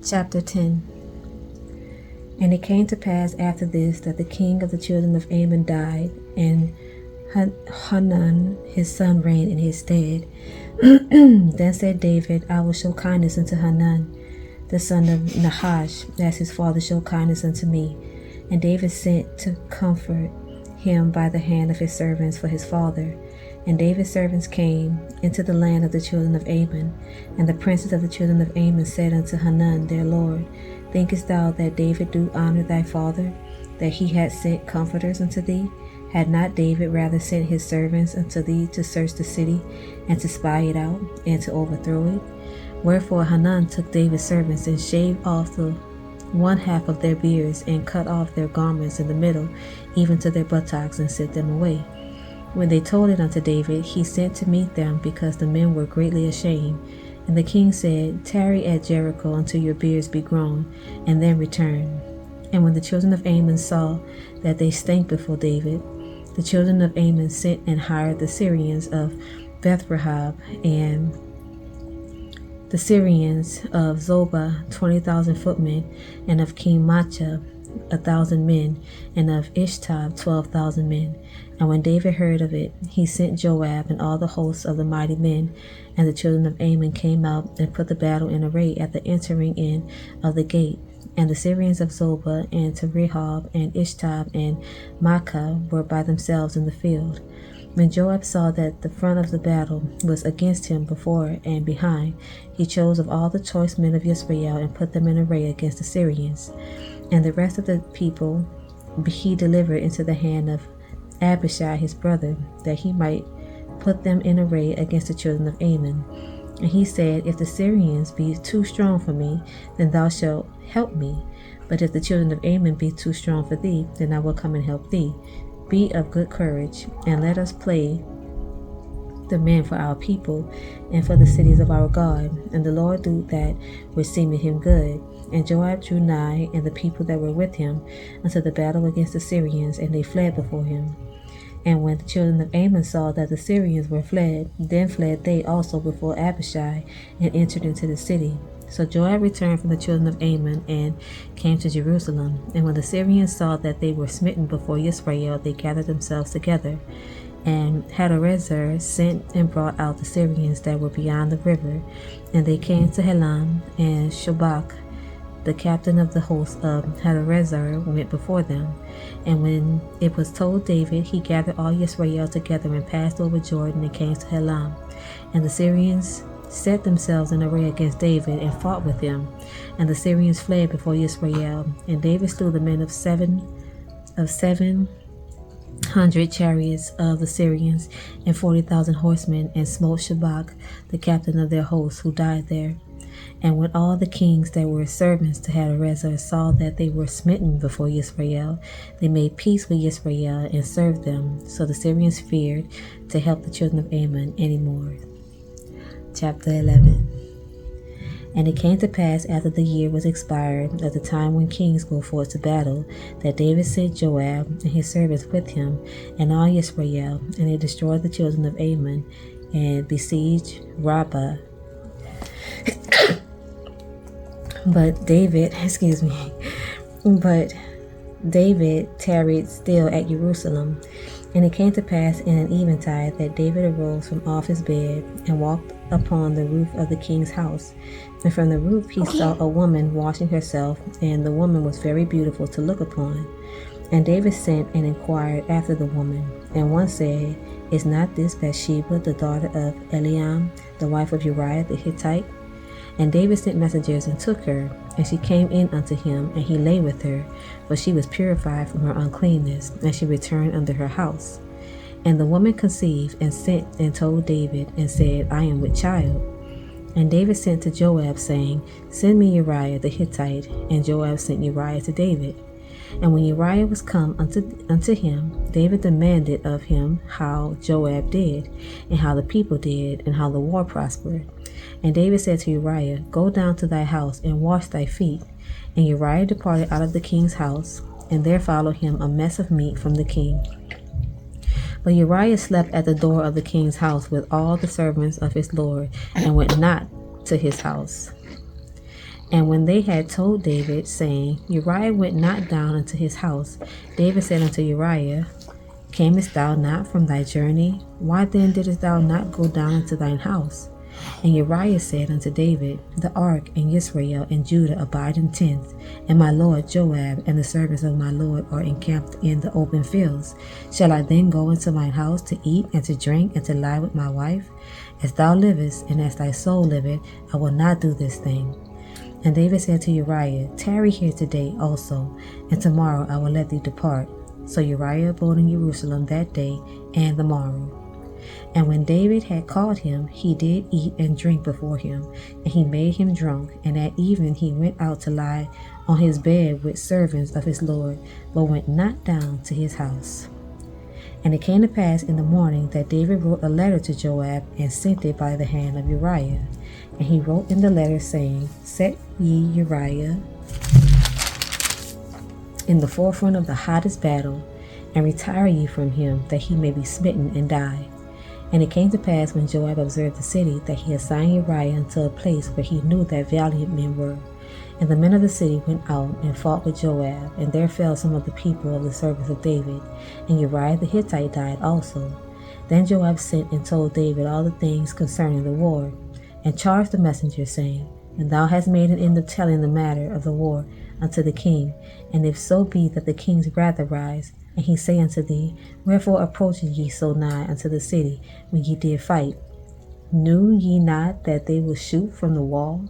Chapter 10. And it came to pass after this that the king of the children of Ammon died, and Hanun his son reigned in his stead. Then said David, I will show kindness unto Hanun, the son of Nahash, as his father showed kindness unto me. And David sent to comfort him by the hand of his servants for his father. And David's servants came into the land of the children of Ammon. And the princes of the children of Ammon said unto Hanun their lord, Thinkest thou that David do honor thy father, that he had sent comforters unto thee? Had not David rather sent his servants unto thee to search the city, and to spy it out, and to overthrow it? Wherefore Hanun took David's servants, and shaved off the one half of their beards, and cut off their garments in the middle, even to their buttocks, and sent them away. When they told it unto David, he sent to meet them, because the men were greatly ashamed. And the king said, Tarry at Jericho until your beards be grown, and then return. And when the children of Ammon saw that they stank before David, the children of Ammon sent and hired the Syrians of Bethrahab, and the Syrians of Zobah 20,000 footmen, and of King Maachah 1,000 men, and of Ishtab 12,000 men. And when David heard of it, he sent Joab and all the hosts of the mighty men. And the children of Ammon came out and put the battle in array at the entering in of the gate. And the Syrians of Zobah and Rehob and Ishtab and Maachah were by themselves in the field. When Joab saw that the front of the battle was against him before and behind, he chose of all the choice men of Israel and put them in array against the Syrians. And the rest of the people he delivered into the hand of Abishai his brother, that he might put them in array against the children of Ammon. And he said, If the Syrians be too strong for me, then thou shalt help me. But if the children of Ammon be too strong for thee, then I will come and help thee. Be of good courage, and let us play the men for our people, and for the cities of our God. And the Lord do that which seemeth him good. And Joab drew nigh, and the people that were with him, unto the battle against the Syrians, and they fled before him. And when the children of Ammon saw that the Syrians were fled, then fled they also before Abishai, and entered into the city. So Joab returned from the children of Ammon, and came to Jerusalem. And when the Syrians saw that they were smitten before Israel, they gathered themselves together. And Hadarezer sent and brought out the Syrians that were beyond the river. And they came to Helam, and Shobach, the captain of the host of Hadarezer, went before them. And when it was told David, he gathered all Israel together, and passed over Jordan, and came to Helam. And the Syrians set themselves in array against David, and fought with him. And the Syrians fled before Israel. And David slew the men of 700 chariots of the Syrians, and 40,000 horsemen, and smote Shobach, the captain of their host, who died there. And when all the kings that were servants to Hadarezer saw that they were smitten before Israel, they made peace with Israel, and served them. So the Syrians feared to help the children of Ammon any more. Chapter 11. And it came to pass after the year was expired, at the time when kings go forth to battle, that David sent Joab and his servants with him, and all Israel, and they destroyed the children of Ammon, and besieged Rabbah. But David tarried still at Jerusalem. And it came to pass in an eventide that David arose from off his bed, and walked upon the roof of the king's house. And from the roof he saw a woman washing herself, and the woman was very beautiful to look upon. And David sent and inquired after the woman. And one said, Is not this Bathsheba, the daughter of Eliam, the wife of Uriah the Hittite? And David sent messengers, and took her. And she came in unto him, and he lay with her, for she was purified from her uncleanness, and she returned unto her house. And the woman conceived, and sent and told David, and said, I am with child. And David sent to Joab, saying, Send me Uriah the Hittite. And Joab sent Uriah to David. And when Uriah was come unto him, David demanded of him how Joab did, and how the people did, and how the war prospered. And David said to Uriah, Go down to thy house, and wash thy feet. And Uriah departed out of the king's house, and there followed him a mess of meat from the king. But Uriah slept at the door of the king's house with all the servants of his lord, and went not to his house. And when they had told David, saying, Uriah went not down into his house, David said unto Uriah, Camest thou not from thy journey? Why then didst thou not go down into thine house? And Uriah said unto David, The ark and Israel and Judah abide in tents, and my lord Joab and the servants of my lord are encamped in the open fields. Shall I then go into mine house to eat and to drink and to lie with my wife? As thou livest, and as thy soul liveth, I will not do this thing. And David said to Uriah, Tarry here today also, and tomorrow I will let thee depart. So Uriah abode in Jerusalem that day and the morrow. And when David had called him, he did eat and drink before him, and he made him drunk. And at even he went out to lie on his bed with servants of his lord, but went not down to his house. And it came to pass in the morning that David wrote a letter to Joab, and sent it by the hand of Uriah. And he wrote in the letter, saying, Set ye Uriah in the forefront of the hottest battle, and retire ye from him, that he may be smitten and die. And it came to pass, when Joab observed the city, that he assigned Uriah unto a place where he knew that valiant men were. And the men of the city went out and fought with Joab, and there fell some of the people of the servants of David. And Uriah the Hittite died also. Then Joab sent and told David all the things concerning the war, and charged the messenger, saying, And thou hast made an end of telling the matter of the war unto the king, and if so be that the king's wrath arise, and he say unto thee, Wherefore approached ye so nigh unto the city when ye did fight? Knew ye not that they will shoot from the wall?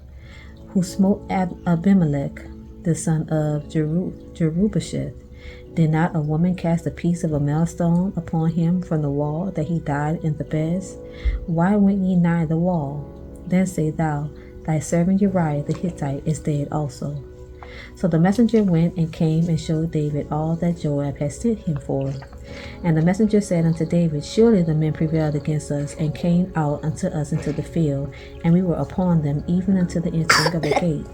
Who smote Abimelech, the son of Jerubasheth? Did not a woman cast a piece of a millstone upon him from the wall, that he died in the best? Why went ye nigh the wall? Then say thou, Thy servant Uriah the Hittite is dead also. So the messenger went and came and showed David all that Joab had sent him for. And the messenger said unto David, Surely the men prevailed against us, and came out unto us into the field, and we were upon them even unto the entering of the gate.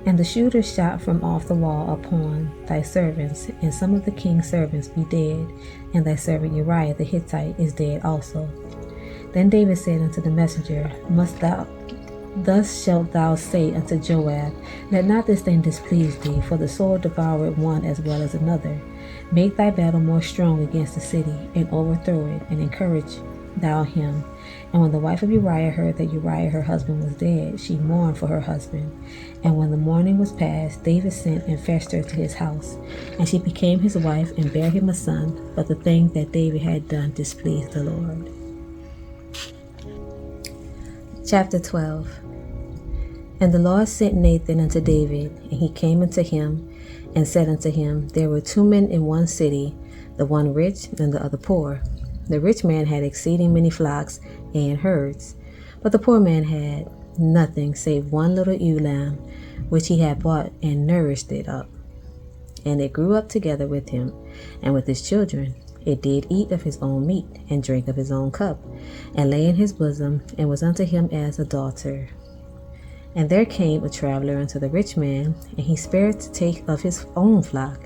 And the shooters shot from off the wall upon thy servants, and some of the king's servants be dead, and thy servant Uriah the Hittite is dead also. Then David said unto the messenger, Thus shalt thou say unto Joab, Let not this thing displease thee, for the sword devoureth one as well as another. Make thy battle more strong against the city, and overthrow it, and encourage thou him. And when the wife of Uriah heard that Uriah her husband was dead, she mourned for her husband. And when the mourning was past, David sent and fetched her to his house. And she became his wife, and bare him a son. But the thing that David had done displeased the Lord. Chapter 12. And the Lord sent Nathan unto David, and he came unto him, and said unto him, There were 2 men in one city, the one rich and the other poor. The rich man had exceeding many flocks and herds, but the poor man had nothing save one little ewe lamb, which he had bought, and nourished it up. And it grew up together with him, and with his children. It did eat of his own meat, and drink of his own cup, and lay in his bosom, and was unto him as a daughter. And there came a traveler unto the rich man, and he spared to take of his own flock,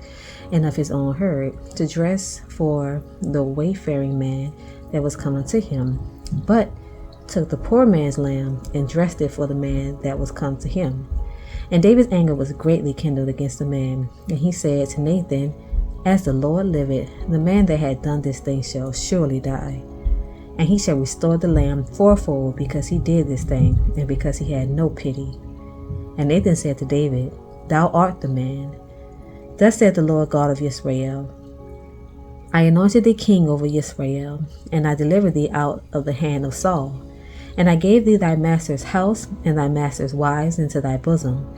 and of his own herd, to dress for the wayfaring man that was come unto him, but took the poor man's lamb, and dressed it for the man that was come to him. And David's anger was greatly kindled against the man, and he said to Nathan, As the Lord liveth, the man that had done this thing shall surely die. And he shall restore the lamb fourfold, because he did this thing, and because he had no pity. And Nathan said to David, Thou art the man. Thus said the Lord God of Israel, I anointed thee king over Israel, and I delivered thee out of the hand of Saul. And I gave thee thy master's house, and thy master's wives into thy bosom,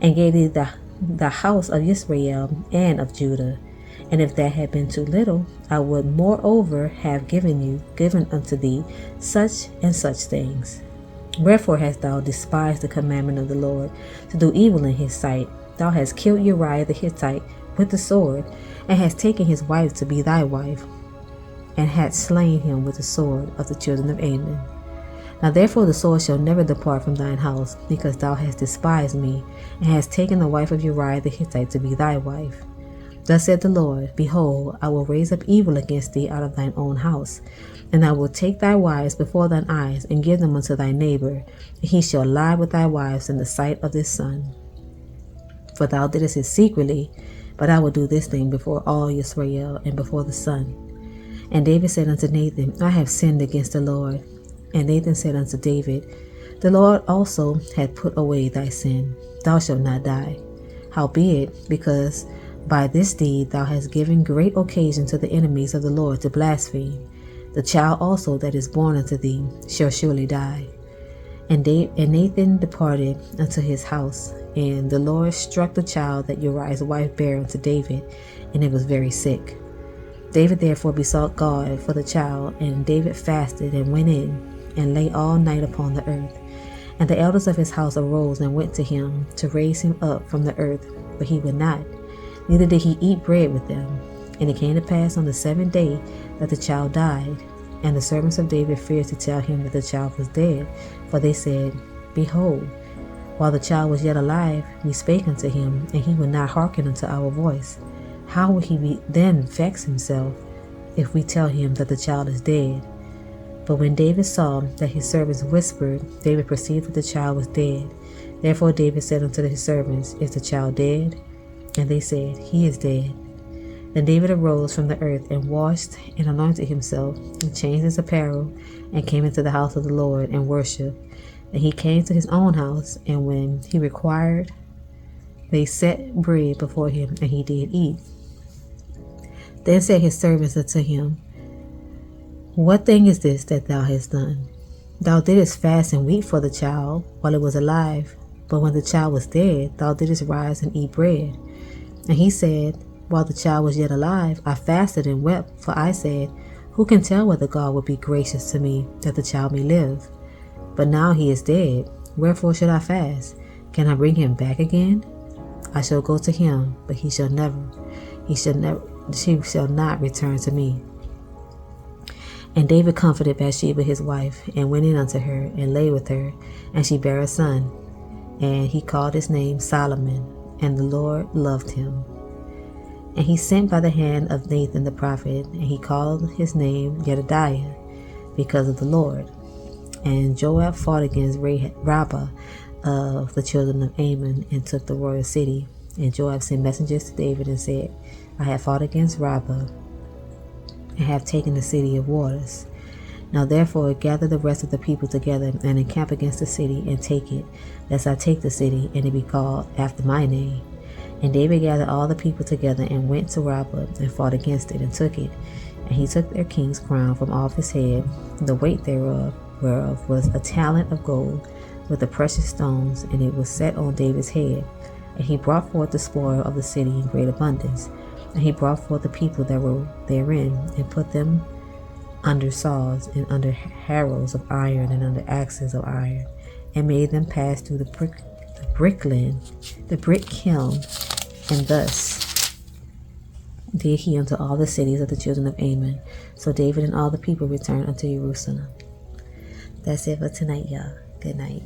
and gave thee the house of Israel and of Judah. And if that had been too little, I would moreover have given unto thee such and such things. Wherefore hast thou despised the commandment of the Lord, to do evil in his sight? Thou hast killed Uriah the Hittite with the sword, and hast taken his wife to be thy wife, and hast slain him with the sword of the children of Ammon. Now therefore the sword shall never depart from thine house, because thou hast despised me, and hast taken the wife of Uriah the Hittite to be thy wife. Thus said the Lord, Behold, I will raise up evil against thee out of thine own house, And I will take thy wives before thine eyes, and give them unto thy neighbor, and he shall lie with thy wives in the sight of this son. For thou didst it secretly, but I will do this thing before all Israel and before the sun. And David said unto Nathan, I have sinned against the Lord. And Nathan said unto David, the Lord also hath put away thy sin. Thou shalt not die. Howbeit, because by this deed thou hast given great occasion to the enemies of the Lord to blaspheme, the child also that is born unto thee shall surely die. And Nathan departed unto his house, and the Lord struck the child that Uriah's wife bare unto David, and it was very sick. David therefore besought God for the child, and David fasted and went in, and lay all night upon the earth. And the elders of his house arose and went to him to raise him up from the earth, but he would not, neither did he eat bread with them. And it came to pass on the 7th day that the child died. And the servants of David feared to tell him that the child was dead, for they said, behold, while the child was yet alive, we spake unto him, and he would not hearken unto our voice. How will he then vex himself, if we tell him that the child is dead? But when David saw that his servants whispered, David perceived that the child was dead. Therefore David said unto his servants, is the child dead? And they said, he is dead. Then David arose from the earth, and washed, and anointed himself, and changed his apparel, and came into the house of the Lord, and worshipped. And he came to his own house, and when he required, they set bread before him, and he did eat. Then said his servants unto him, what thing is this that thou hast done? Thou didst fast and weep for the child while it was alive, but when the child was dead, thou didst rise and eat bread. And he said, while the child was yet alive, I fasted and wept, for I said, who can tell whether God will be gracious to me, that the child may live? But now he is dead, wherefore should I fast? Can I bring him back again? I shall go to him, but she shall not return to me. And David comforted Bathsheba his wife, and went in unto her, and lay with her, and she bare a son, and he called his name Solomon, and the Lord loved him. And he sent by the hand of Nathan the prophet, and he called his name Jedediah, because of the Lord. And Joab fought against Rabbah of the children of Ammon, and took the royal city. And Joab sent messengers to David, and said, I have fought against Rabbah, and have taken the city of waters. Now therefore gather the rest of the people together, and encamp against the city, and take it, lest I take the city, and it be called after my name. And David gathered all the people together, and went to Rabbah, and fought against it, and took it. And he took their king's crown from off his head, the weight thereof was a talent of gold, with the precious stones, and it was set on David's head. And he brought forth the spoil of the city in great abundance. And he brought forth the people that were therein, and put them under saws, and under harrows of iron, and under axes of iron, and made them pass through the brick kiln. And thus did he unto all the cities of the children of Ammon. So David and all the people returned unto Jerusalem. That's it for tonight, y'all. Good night.